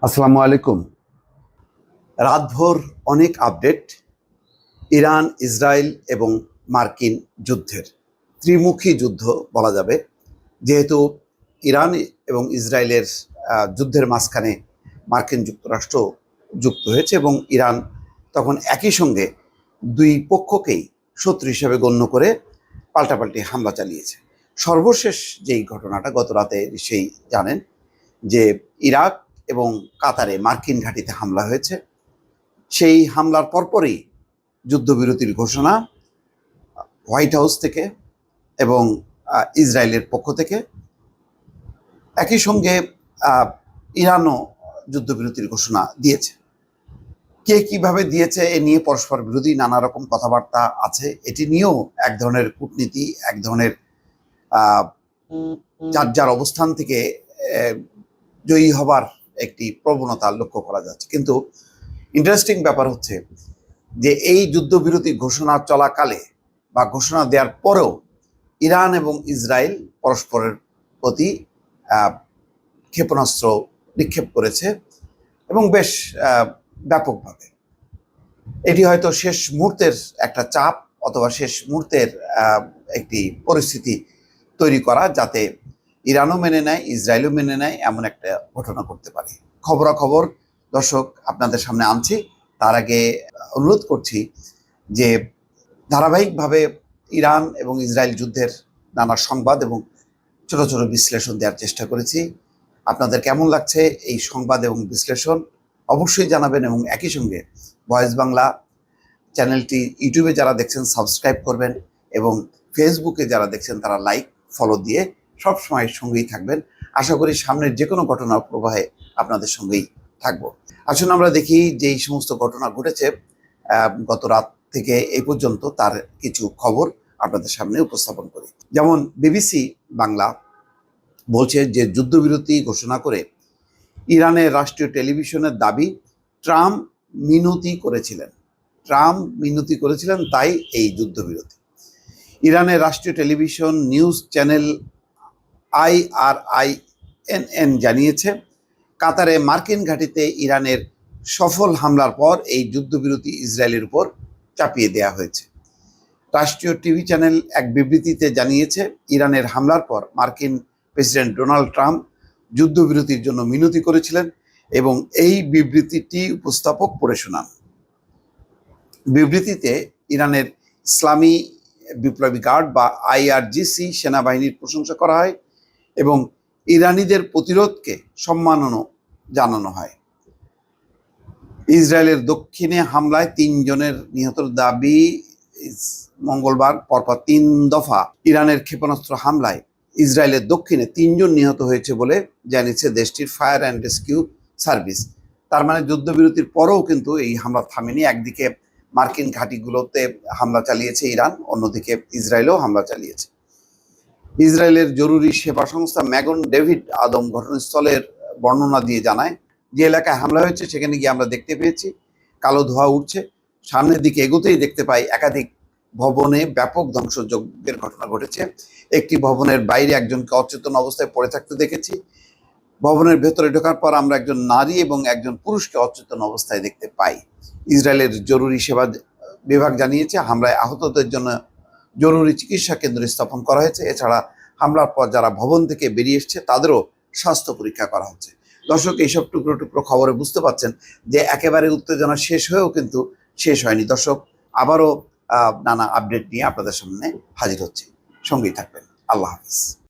আসসালামু আলাইকুম। রাতভর অনেক আপডেট ইরান, ইসরায়েল এবং মার্কিন যুদ্ধের ত্রিমুখী যুদ্ধ বলা যাবে, যেহেতু ইরান এবং ইসরায়েলের যুদ্ধের মাঝখানে মার্কিন যুক্তরাষ্ট্র যুক্ত হয়েছে এবং ইরান তখন একই সঙ্গে দুই পক্ষকেই শত্রু হিসেবে গণ্য করে পাল্টাপাল্টি হামলা চালিয়েছে। সর্বশেষ যেই ঘটনাটা গত রাতে সেই জানেন যে ইরাক এবং কাতারে মার্কিন ঘাঁটিতে হামলা হয়েছে। সেই হামলার পরপরই যুদ্ধবিরতির ঘোষণা হোয়াইট হাউস থেকে এবং ইসরায়েলের পক্ষ থেকে। একই সঙ্গে ইরানও যুদ্ধবিরতির ঘোষণা দিয়েছে। কে কিভাবে দিয়েছে এ নিয়ে পরস্পর বিরোধী নানা রকম কথাবার্তা আছে। এটি নিয়েও এক ধরনের কূটনীতি, এক ধরনের যার যার অবস্থান থেকে জয়ী হবার একটি প্রবণতা লক্ষ্য করা যাচ্ছে। কিন্তু ইন্টারেস্টিং ব্যাপার হচ্ছে যে এই যুদ্ধবিরতি ঘোষণা চলাকালে বা ঘোষণা দেওয়ার পরেও ইরান এবং ইসরায়েল পরস্পরের প্রতি ক্ষেপণাস্ত্র নিক্ষেপ করেছে এবং বেশ ব্যাপকভাবে। এটি হয়তো শেষ মুহূর্তের একটা চাপ অথবা শেষ মুহূর্তের একটি পরিস্থিতি তৈরি করা, যাতে ইরানও মেনে নেয়, ইসরায়েলও মেনে নেয়, এমন একটা ঘটনা করতে পারে। খবরাখবর দর্শক আপনাদের সামনে আনছি। তার আগে অনুরোধ করছি যে ধারাবাহিকভাবে ইরান এবং ইসরায়েল যুদ্ধের নানা সংবাদ এবং ছোট ছোট বিশ্লেষণ দেওয়ার চেষ্টা করেছি। আপনাদের কেমন লাগছে এই সংবাদ এবং বিশ্লেষণ অবশ্যই জানাবেন, এবং একই সঙ্গে ভয়েস বাংলা চ্যানেলটি ইউটিউবে যারা দেখছেন সাবস্ক্রাইব করবেন, এবং ফেসবুকে যারা দেখছেন তারা লাইক ফলো দিয়ে সবসময় সঙ্গেই থাকবেন। আশা করি সামনের যে কোনো ঘটনার প্রবাহে আপনাদের সঙ্গেই থাকবো। আসুন আমরা দেখি যে এই সমস্ত ঘটনা ঘটেছে গত রাত থেকে এই পর্যন্ত, তার কিছু খবর আপনাদের সামনে উপস্থাপন করি। যেমন বিবিসি বাংলা বলছে যে যুদ্ধবিরতি ঘোষণা করে ইরানের রাষ্ট্রীয় টেলিভিশনের দাবি ট্রাম্প মিনতি করেছিলেন, তাই এই যুদ্ধবিরতি। ইরানের রাষ্ট্রীয় টেলিভিশন নিউজ চ্যানেল IRINN জানিয়েছে কাতারে মার্কিন ঘাঁটিতে ইরানের সফল হামলার পর এই যুদ্ধবিরতি ইসরায়েলের উপর চাপিয়ে দেওয়া হয়েছে। রাষ্ট্রীয় টিভি চ্যানেল এক বিবৃতিতে জানিয়েছে ইরানের হামলার পর মার্কিন প্রেসিডেন্ট ডোনাল্ড ট্রাম্প যুদ্ধবিরতির জন্য মিনতি করেছিলেন এবং এই বিবৃতিটি উপস্থাপক পড়ে শোনান। বিবৃতিতে ইরানের ইসলামী বিপ্লবী গার্ড বা IRGC সেনাবাহিনীর প্রশংসা করা হয় এবং ইরানিদের প্রতিরোধকে সম্মাননা জানানো হয়। ইসরায়েলের দক্ষিণে হামলায় 3 জনের নিহতের দাবি মঙ্গলবার পরপর 3 দফা ইরানের ক্ষেপণাস্ত্র হামলায় ইসরায়েলের দক্ষিণে 3 জন নিহত হয়েছে বলে জানিয়েছে দেশটির ফায়ার অ্যান্ড রেস্কিউ সার্ভিস। তার মানে যুদ্ধবিরতির পরেও কিন্তু এই হামলা থামেনি। একদিকে মার্কিন ঘাঁটিগুলোতে হামলা চালিয়েছে ইরান, অন্যদিকে ইসরায়েলও হামলা চালিয়েছে। ইসরায়েলের জরুরি সেবা সংস্থা ম্যাগন ডেভিড আদম ঘটনাস্থলের বর্ণনা দিয়ে জানায়, যে এলাকায় হামলা হয়েছে সেখানে গিয়ে আমরা দেখতে পেয়েছি কালো ধোঁয়া উঠছে। সামনের দিকে এগোতেই দেখতে পাই একাধিক ভবনে ব্যাপক ধ্বংসযজ্ঞের ঘটনা ঘটেছে। একটি ভবনের বাইরে একজনকে অচেতন অবস্থায় পড়ে থাকতে দেখেছি। ভবনের ভেতরে ঢোকার পর আমরা একজন নারী এবং একজন পুরুষকে অচেতন অবস্থায় দেখতে পাই। ইসরায়েলের জরুরি সেবা বিভাগ জানিয়েছে হামলায় আহতদের জন্য জরুরি চিকিৎসা কেন্দ্র স্থাপন করা হয়েছে। এছাড়া হামলার পর যারা ভবন থেকে বেরিয়ে এসছে তাদেরও স্বাস্থ্য পরীক্ষা করা হচ্ছে। দর্শক, এইসব টুকরো টুকরো খবরে বুঝতে পারছেন যে একেবারে উত্তেজনা শেষ হয়েও কিন্তু শেষ হয়নি। দর্শক, আবারও নানা আপডেট নিয়ে আপনাদের সামনে হাজির হচ্ছে, সঙ্গেই থাকবেন। আল্লাহ হাফিজ।